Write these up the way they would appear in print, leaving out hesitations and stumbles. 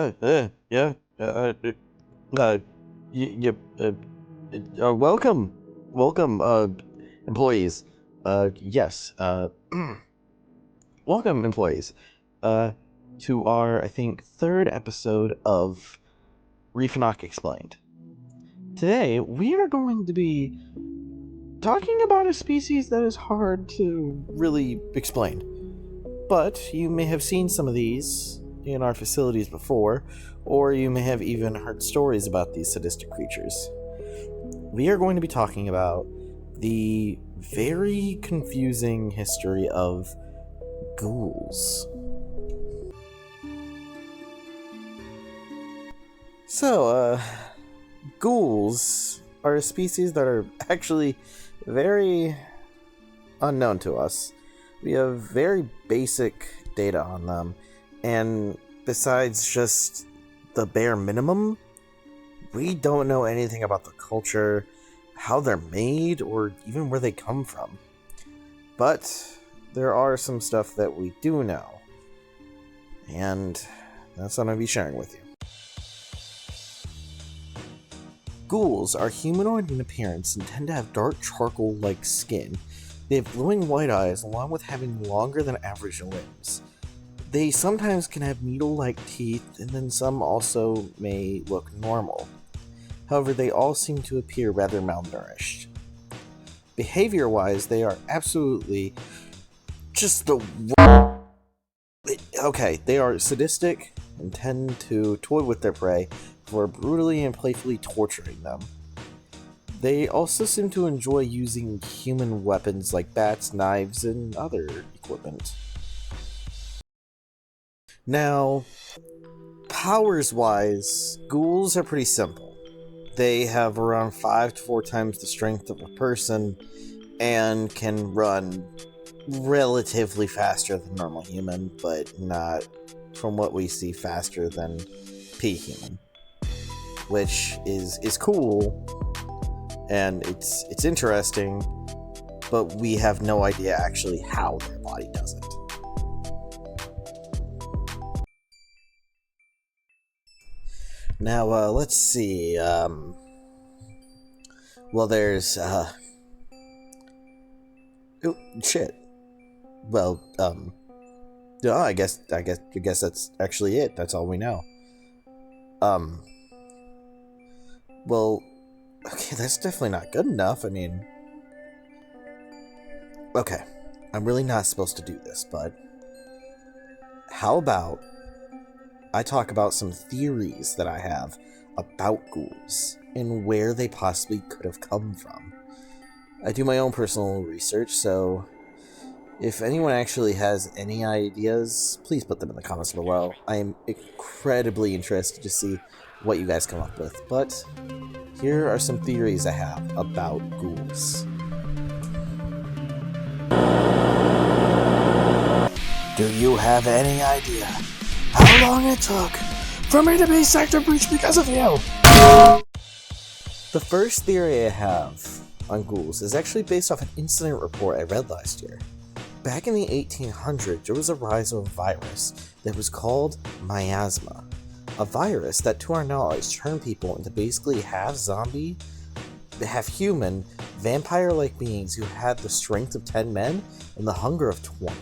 Yeah. Uh, welcome, employees. Yes. Welcome, employees. Uh, to our, I think, third episode of Refinoc Explained. Today, we are going to be talking about a species that is hard to really explain. But you may have seen some of these in our facilities before, or you may have even heard stories about these sadistic creatures. We are going to be talking about the very confusing history of ghouls. So, ghouls are a species that are actually very unknown to us. We have very basic data on them, and besides just the bare minimum, we don't know anything about the culture, how they're made, or even where they come from. But there are some stuff that we do know, and that's what I'm going to be sharing with you. Ghouls are humanoid in appearance and tend to have dark charcoal-like skin. They have glowing white eyes along with having longer than average limbs. They sometimes can have needle-like teeth, and then some also may look normal. However, they all seem to appear rather malnourished. Behavior-wise, they are absolutely just the okay, they are sadistic and tend to toy with their prey before brutally and playfully torturing them. They also seem to enjoy using human weapons like bats, knives, and other equipment. Now, powers-wise, ghouls are pretty simple. They have around 5 to 4 times the strength of a person and can run relatively faster than normal human, but not, from what we see, faster than P-human. Which is cool, and it's interesting, but we have no idea actually how their body does it. Now, let's see, well, there's, oh, shit. Well, no, I guess that's actually it. That's all we know. Well, okay, that's definitely not good enough. I mean, okay, I'm really not supposed to do this, but how about I talk about some theories that I have about ghouls and where they possibly could have come from. I do my own personal research, so if anyone actually has any ideas, please put them in the comments below. I am incredibly interested to see what you guys come up with, but here are some theories I have about ghouls. Do you have any idea how long it took for me to be sector breached because of you? The first theory I have on ghouls is actually based off an incident report I read last year. Back in the 1800s, there was a rise of a virus that was called miasma. A virus that, to our knowledge, turned people into basically half zombie, half human, vampire-like beings who had the strength of 10 men and the hunger of 20.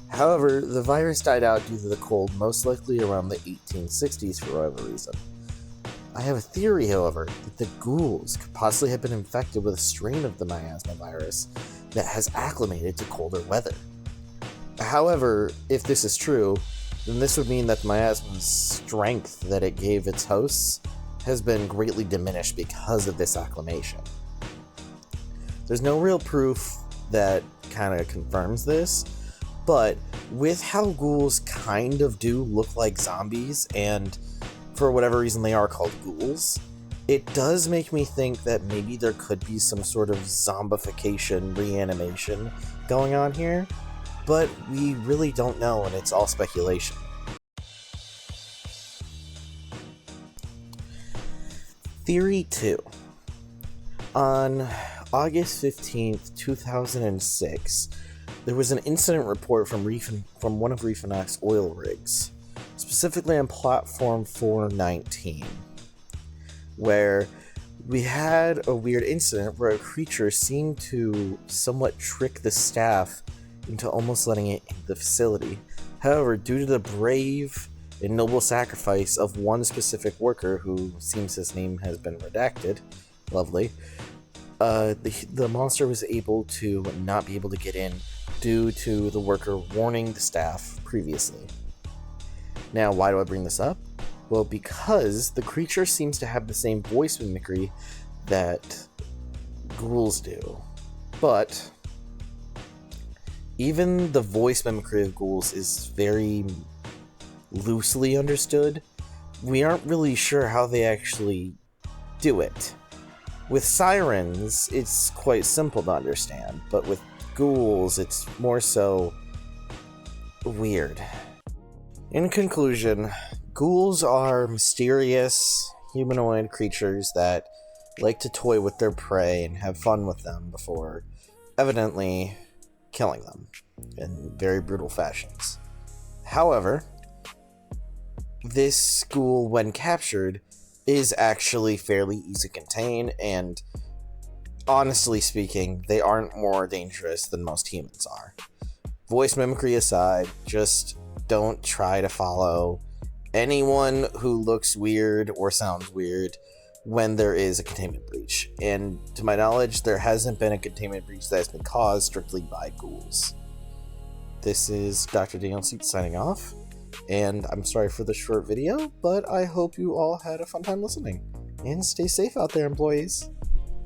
However, the virus died out due to the cold, most likely around the 1860s for whatever reason. I have a theory, however, that the ghouls could possibly have been infected with a strain of the miasma virus that has acclimated to colder weather. However, if this is true, then this would mean that the miasma's strength that it gave its hosts has been greatly diminished because of this acclimation. There's no real proof that kind of confirms this, but with how ghouls kind of do look like zombies, and for whatever reason they are called ghouls, it does make me think that maybe there could be some sort of zombification reanimation going on here, but we really don't know, and it's all speculation. Theory 2. On August 15th, 2006, there was an incident report from one of Refinoc's oil rigs. specifically on platform 419, where we had a weird incident where a creature seemed to somewhat trick the staff into almost letting it in the facility. However, due to the brave and noble sacrifice of one specific worker, who seems his name has been redacted, lovely, the monster was able to not be able to get in due to the worker warning the staff previously. Now, why do I bring this up? Well, because the creature seems to have the same voice mimicry that ghouls do. But even the voice mimicry of ghouls is very loosely understood. We aren't really sure how they actually do it. With sirens, it's quite simple to understand, but with ghouls, it's more so weird. In conclusion, ghouls are mysterious, humanoid creatures that like to toy with their prey and have fun with them before evidently killing them in very brutal fashions. However, this ghoul, when captured, is actually fairly easy to contain, and honestly speaking, they aren't more dangerous than most humans are. Voice mimicry aside, just don't try to follow anyone who looks weird or sounds weird when there is a containment breach. And to my knowledge, there hasn't been a containment breach that has been caused strictly by ghouls. This is Dr. Daniel Seat signing off, and I'm sorry for the short video, but I hope you all had a fun time listening. And stay safe out there, employees.